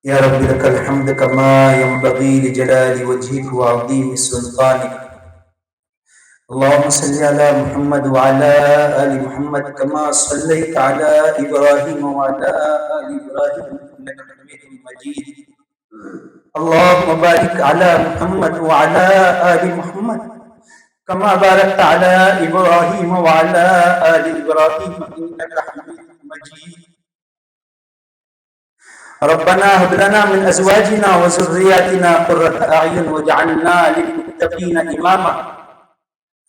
يا رب لك الحمد كما ينبغي لجلال وجهك وعظيم سلطانك. اللهم صل على محمد وعلى آل محمد كما صليت على إبراهيم وعلى آل إبراهيم إنك حميد مجيد. اللهم بارك على محمد وعلى آل محمد كما باركت على إبراهيم وعلى آل إبراهيم إنك حميد مجيد. ربنا هب لنا من أزواجنا وذرياتنا قرة أعين واجعلنا للمتقين إماما.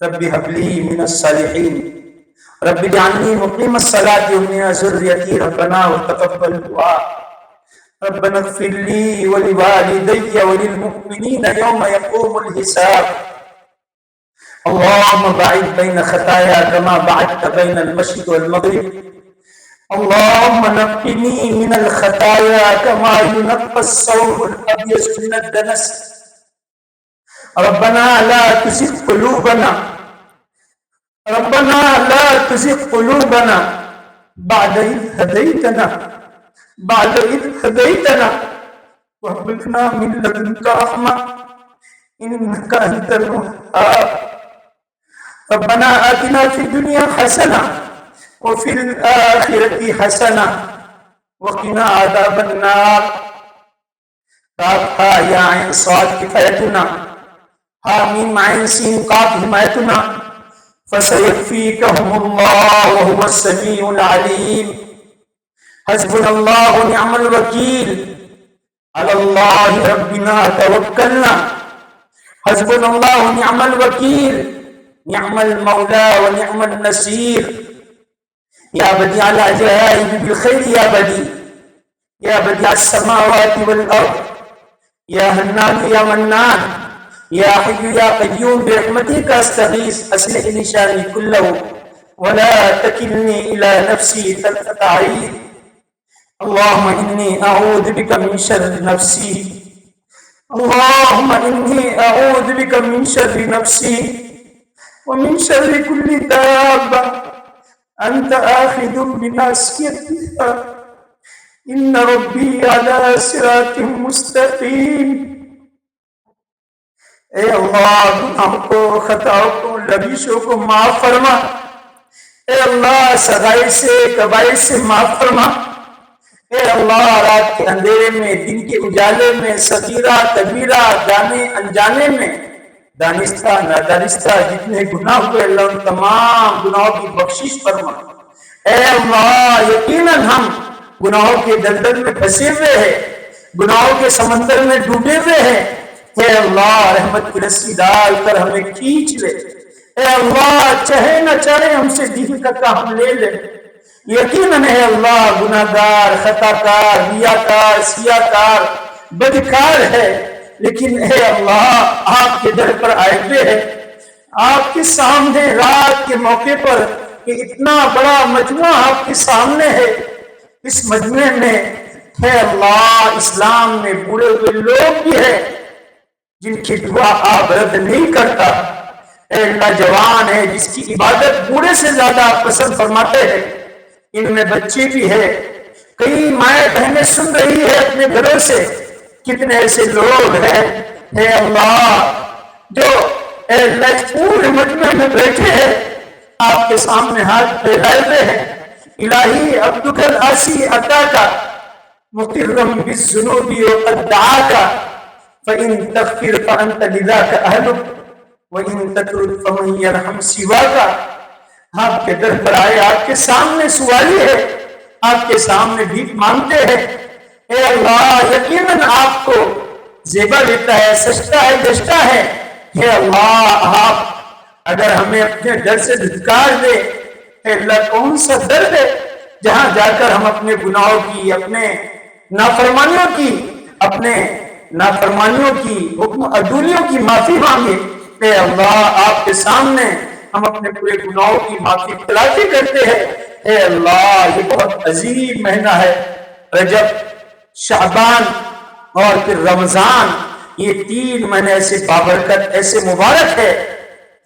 رب هب لي من الصالحين رب اجعلني مقيم الصلاة ومن ذريتي ربنا وتقبل دعاء. ربنا اغفر لي ولوالدي وللمؤمنين يوم يقوم الحساب. اللهم باعد بين خطايا كما بعدت بين المشرق والمغرب. اللهم نقني من الخطايا كما ينقى الثوب الابيض من الدنس. ربنا لا تزغ قلوبنا بعد إذ هديتنا وهب لنا من لدنك رحمة إنك أنت الوهاب. ربنا آتنا في الدنيا حسنة وفي الآخرة حسنة وقنا عذاب النار. كافها يا عين صاد كفايتنا، حاميم عين سين قاف حمايتنا، فسيكفيكهم الله وهو السميع العليم. حسبنا الله ونعم الوكيل، على الله ربنا توكلنا. حسبنا الله ونعم الوكيل، نعم المولى ونعم النصير. يا بديع العجائب بالخير يا بديع السماوات والأرض، يا هنان يا منان، يا حي يا قيوم برحمتك أستغيث. أصلح لي شأني كله ولا تكلني إلى نفسي طرفة عين. اللهم إني أعوذ بك من شر نفسي، اللهم إني أعوذ بك من شر نفسي ومن شر كل دابة أنت آخذ بناصيتها إن ربي على صراط مستقيم. اے اللہ گناہوں کو، خطاؤں کو، لغزشوں کو معاف فرما. اے اللہ صغائر سے کبائر سے معاف فرما. اے اللہ رات کے اندھیرے میں، دن کے اجالے میں، صغیرہ کبیرہ، جانے انجانے میں، دانستہ نادانستہ جتنے گناہ ہوئے اللہ ان تمام گناہوں کی بخشش فرما. اے اللہ یقیناً ہم گناہوں کے دلدل میں پھنسے ہوئے ہیں، گناہوں کے سمندر میں ڈوبے ہوئے ہیں. اے اللہ رحمت کی رسی ڈال کر ہمیں کھینچ لے. اے اللہ چاہے نہ چاہے ہم سے دین کا کام لے لے. یقیناً اے اللہ گناہگار، خطاکار، ریاکار، سیاکار، بدکار ہے، لیکن اے اللہ آپ کے در پر آئے ہوئے ہیں. آپ کے سامنے رات کے موقع پر کہ اتنا بڑا مجموعہ آپ کے سامنے ہے، اس مجموعے میں اے اللہ اسلام میں بوڑھے ہوئے لوگ بھی ہیں جن کی دعا آپ رد نہیں کرتا. اے اللہ جوان ہے جس کی عبادت بوڑھے سے زیادہ پسند فرماتے ہیں. ان میں بچے بھی ہے، کئی مائیں بہنیں سن رہی ہے اپنے گھروں سے. کتنے ایسے لوگ ہیں اے اللہ جو اے اللہ پورے مجمع میں بیٹھے ہیں، آپ کے سامنے ہاتھ پھیلائے ہوئے ہیں. الہی عبدک العاصی عطاک مقرم بالذنوب وقد دعاک فإن تغفر فأنت لذاك أهلك وإن تترك فمن يرحم سواك. آپ کے در پر آئے، آپ کے سامنے سوالی ہے، آپ کے سامنے بھیک مانگتے ہیں. اے اللہ یقیناً آپ کو زیبا دیتا ہے، سجتا ہے، دشتا ہے. اے اللہ آپ اگر ہمیں اپنے در سے دھتکار دے، اے اللہ کون سا در ہے جہاں جا کر ہم اپنے گناہوں کی، اپنے نافرمانیوں کی حکم عدولیوں کی معافی مانگے. اے اللہ آپ کے سامنے ہم اپنے پورے گناہوں کی معافی تلافی کرتے ہیں. اے اللہ یہ بہت عظیم مہینہ ہے، رجب، شعبان اور پھر رمضان. یہ 3 مہینے ایسے بابرکت، ایسے مبارک ہے.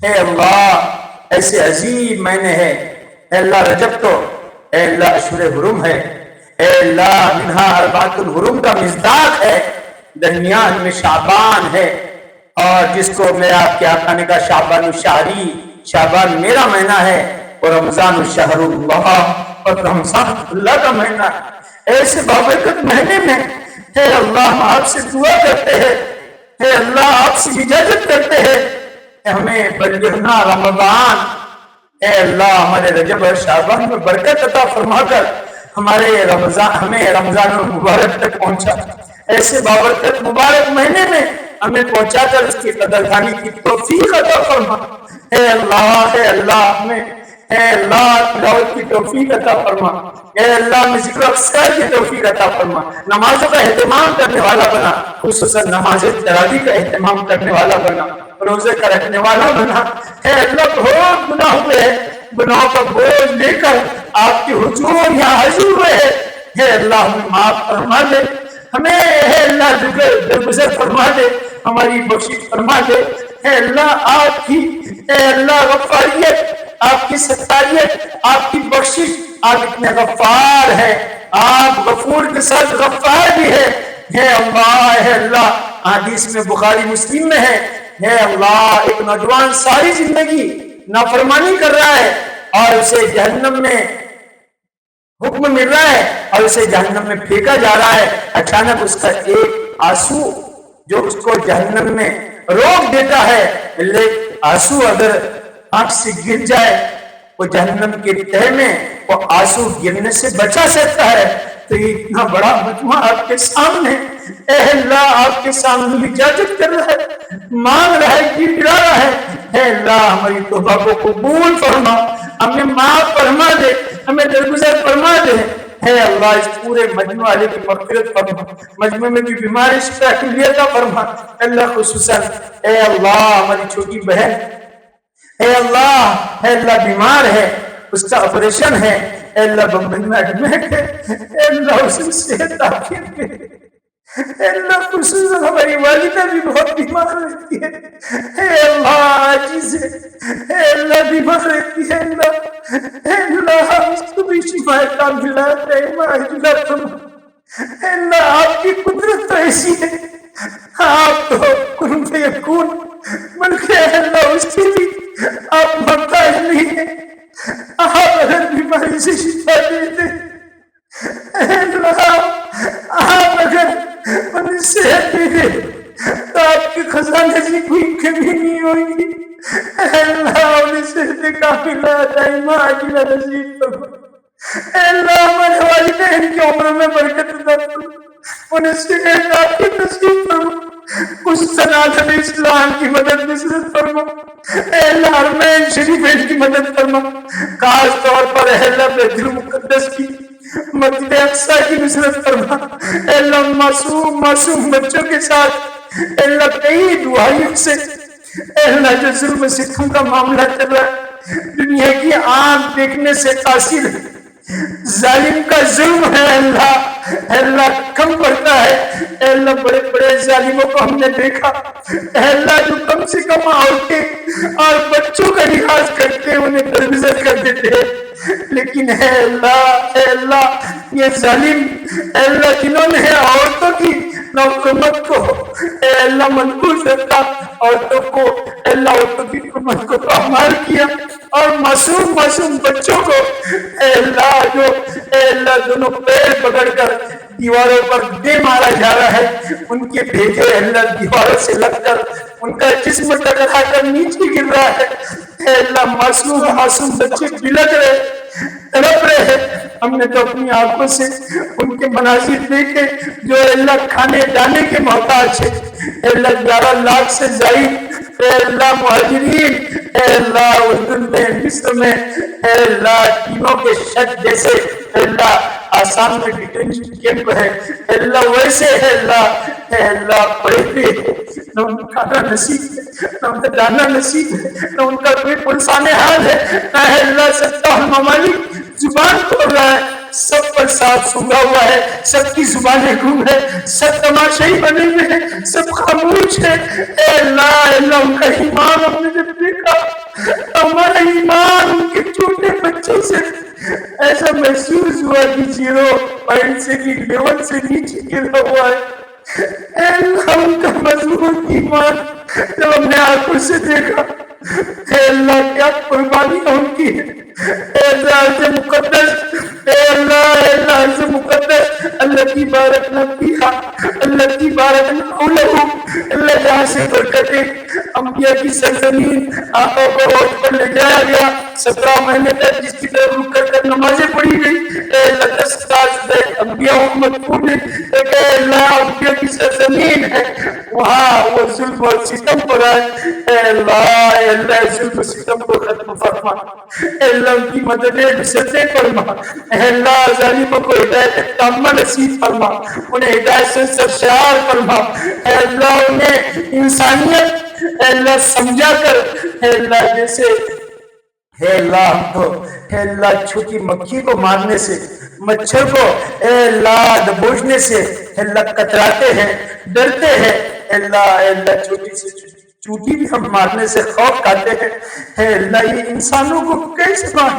اے اللہ ایسے عظیم مہینے ہے. اے اللہ رجب تو اے اللہ اشہر حرم ہے. اے اللہ منہا اربعۃ الحرم کا مصداق ہے، درمیان میں شعبان ہے، اور جس کو میرا آپ کے آقا نے کہا شعبان الشہری، شعبان میرا مہینہ ہے، اور رمضان الشہر اللہ، اور رمضان اللہ کا مہینہ ہے۔ ایسے بابرکت مہینے میں اے اللہ ہم آپ سے دعا کرتے ہیں، اے اللہ آپ سے اجازت کرتے ہیں کہ ہمیں بلغنا رمضان، اے اللہ ہمارے رجب اور شعبان میں برکت عطا فرما کر ہمیں رمضان المبارک تک پہنچا، ایسے بابرکت مبارک مہینے میں ہمیں پہنچا کر اس کی قدردانی کی توفیق عطا فرما۔ اے اللہ ہمیں اے اللہ تلاوت کی توفیق عطا فرما، اے اللہ ہمیں ذکر و اذکار کی توفیق عطا فرما، نمازوں کا اہتمام کرنے والا بنا، خصوصاً نماز تراویح کا اہتمام کرنے والا بنا، روزے کا رکھنے والا بنا۔ اے اللہ بہت گناہ ہوئے ہیں، گناہوں کا بوجھ لے کر آپ کے حضور یہاں حاضر ہوئے ہیں، اے اللہ ہمیں معاف فرما دے، ہمیں اے اللہ درگزر فرما دے، ہماری بخشش فرما دے۔ اے اللہ آپ کی اے اللہ غفاریت، آپ کی ستاریت، آپ کی بخشش، آپ اتنے غفار ہیں، آپ غفور کے ساتھ غفار بھی ہے۔ اے اللہ حدیث میں بخاری مسلم میں ہے، اے اللہ ایک نوجوان ساری زندگی نافرمانی کر رہا ہے اور اسے جہنم میں حکم مل رہا ہے اور اسے جہنم میں پھینکا جا رہا ہے، اچانک اس کا ایک آنسو جو اس کو جہنم میں روک دیتا ہے، لیکن آنسو اگر آنکھ سے گر جائے وہ جہنم کے تہہ میں وہ آنسو گرنے سے بچا سکتا ہے۔ تو یہ اتنا بڑا مجمع آپ کے سامنے، اے اللہ آپ کے سامنے اجازت کر رہا ہے، مانگ رہا ہے، گڑ رہا ہے، اے اللہ ہماری توبہ کو قبول فرما، ہمیں معاف فرما دے، ہمیں درگزر فرما دے۔ اے اللہ اس پورے مجمع والے کی مغفرت فرما، مجمع میں بھی بیماری شفا عطا فرما۔ اللہ خصوصاً اے اللہ ہماری چھوٹی بہن اے اللہ بیمار ہے، اس کا آپریشن ہے، اے اللہ بمبئی میں ایڈمٹ ہے، اے اللہ اسے صحت عافیت دے، اے اللہ خصوصاً ہماری والدہ بھی بہت بیمار رہتی ہے، اے اللہ عاجز ہے، اے اللہ بیمار رہتی ہے، اے اللہ اس کو بھی شفا کاملہ عاجلہ فرما۔ اے اللہ آپ کی قدرت تو ایسی ہے، آپ تو کن فیکون، بلکہ اے اللہ اس کی بھی آپ محتاج نہیں ہے، آپ اگر بیماری سے شفا دے دیں، اے اللہ آپ اگر انہیں صحت دے دیں تو آپ کے خزانے سے کوئی کمی نہیں ہوگی، اے اللہ انہیں صحت کاملہ دائمہ عاجلہ نصیب فرما۔ اے اللہ ہمارے والدین کی عمر میں برکت عطا فرما، انہیں صحت عافیت نصیب فرما، اس صنعت اسلام کی مدد نصرت فرما، اے اللہ حرمین شریفین کی مدد فرما، خاص طور پر اے اللہ بیت المقدس کی مسجد اقصی کی نصرت فرما۔ اے اللہ معصوم بچوں کے ساتھ اے اللہ کئی دعائیوں سے اے اللہ جو ظلم ستم کا معاملہ چل رہا ہے، دنیا کی آنکھ دیکھنے سے قاصر ہے، ظالم کا ظلم ہے، اے اللہ کم پڑتا ہے، اے اللہ بڑے بڑے ظالموں کو ہم نے دیکھا، اے اللہ جو کم سے کم عورتیں اور بچوں کا لحاظ کرتے انہیں درگزر کر دیتے ہیں، لیکن اے اللہ یہ ظالم اے اللہ جنہوں نے عورتوں کی حکومت کو اے اللہ منقوص رکھا، عورتوں کو اے اللہ عورتوں کی حکومت کو پامال کیا، اور معصوم بچوں کو اے اللہ جو اے اللہ دونوں پیر پکڑ کر دیواروں پر دے مارا جا رہا ہے، ان کے بھیجے اے اللہ دیواروں سے لگ کر ان کا جسم ٹکرا کر نیچے گر رہا ہے، اے اللہ معصوم بچے بلک رہے تڑپ رہے ہیں، ہم نے تو اپنی آنکھوں سے ان کے مناظر دیکھے جو اے اللہ کھانے دانے کے محتاج ہے، اے اللہ 11 لاکھ سے زائد اے اللہ مہاجرین اے اللہ اردن میں مصر میں اے اللہ تینوں کے شد جیسے اے اللہ آسام میں ڈیٹینشن کیمپ ہے، اے اللہ ویسے اے اللہ پڑے ہوئے نہ ان کا کھانا نصیب ہے، نہ ان کا دانا نصیب ہے، نہ ان کا کوئی پلسان حال ہے، نہ اے اللہ 70 ممالک زبان کھول رہا ہے، سب پر ساتھ سنگا ہوا ہے، سب کی زبانیں گم ہے، سب تماشائی بنے ہوئے ہیں، سب خاموش ہے، اے اللہ ان کا ایمان ہم نے جب دیکھا، ہمارا ایمان ان کے چھوٹے بچوں سے ایسا محسوس ہوا کہ 0 سے بھی لیول سے نیچے گرا ہوا ہے۔ اے اللہ ان کا مضبوط ایمان جب ہم نے آنکھوں سے دیکھا، اے اللہ کیا قربانیاں ان کی ہے، اے اللہ عز مقدس، اے اللہ، اے اللہ عز مقدس، اللہ کی بارک نہ کیا، اللہ کی بارک نہ لہو، اللہ جہاں سے برکتیں انبیاء کی سرزمین آقا کو روز پر لے جایا گیا، 17 مہینے تک جس کی طرف رک کر نمازیں پڑھی گئی، اے اللہ 10 سال سے انبیاء محمد پونے، اے اللہ انبیاء کی سرزمین ہے، وہاں وہ ظلم اور ستم پر آئے، اے اللہ ظلم و ستم کو ختم فرما، اے اللہ ان کی مدد بسرتے فرما، اے اللہ ظالموں کو ہدایت تامہ نصیب فرما، انہیں ہدایت سے سرشار فرما، اے اللہ انہیں انسانیت اے اللہ سمجھا کر، اے اللہ جیسے اے اللہ ہم کو اے اللہ چھوٹی مکھی کو مارنے سے، مچھر کو اے اللہ دبوچنے سے اے اللہ کتراتے ہیں، ڈرتے ہیں، اے اللہ چھوٹی سے چوٹی بھی ہم مارنے سے خوف کھاتے ہیں، اے اللہ یہ انسانوں کو کیسے مار،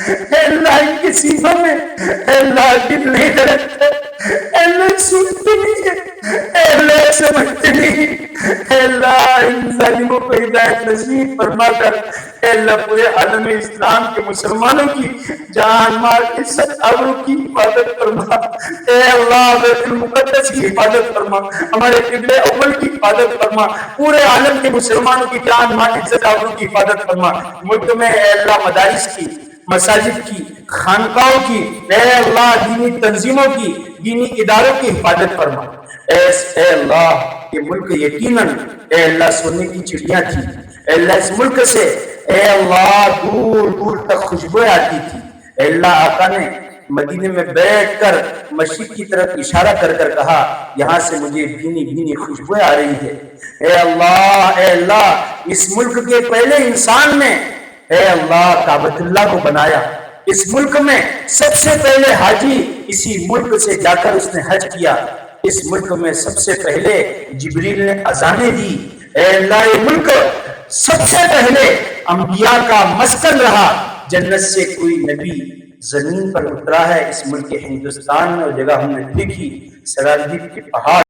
اے اللہ ان کے سینوں میں اے اللہ دل نہیں دھڑکتا، اے اللہ سنتے نہیں ہے، اے اللہ سمجھتے نہیں، اے اللہ ان ظالموں کو ہدایت نصیب فرما کر اے اللہ پورے عالم اسلام کے مسلمانوں کی جان مال عزت آبرو کی حفاظت فرما، اے اللہ بیت المقدس کی حفاظت فرما، ہمارے قبلہ اول کی حفاظت فرما، پورے عالم کے مسلمانوں کی جان مال عزت آبرو کی حفاظت فرما، ملک میں اے اللہ مدارس کی، مساجد کی، خانقاہوں کی، اے اللہ دینی تنظیموں کی، دینی اداروں کی حفاظت فرما، اے اللہ یہ ملک یقیناً اے اللہ سونے کی چڑیاں تھی، اے اللہ اس ملک سے اے اللہ دور دور تک خوشبوئیں آتی تھی، اے اللہ آقا نے مدینے میں بیٹھ کر مشرق کی طرف اشارہ کر کر کہا یہاں سے مجھے بھینی بھینی خوشبوئیں آ رہی ہے، اے اللہ اس ملک کے پہلے انسان نے اے اللہ کعبۃ اللہ کو بنایا، اس ملک میں سب سے پہلے حاجی اسی ملک سے جا کر اس نے حج کیا، اس ملک میں سب سے پہلے جبریل نے اذانیں دی، اے اللہ یہ ملک سب سے پہلے انبیاء کا مسکن رہا، جنت سے کوئی نبی زمین پر اترا ہے اس ملک ہندوستان میں، اور جگہ ہم نے دیکھی سرادیپ کے پہاڑ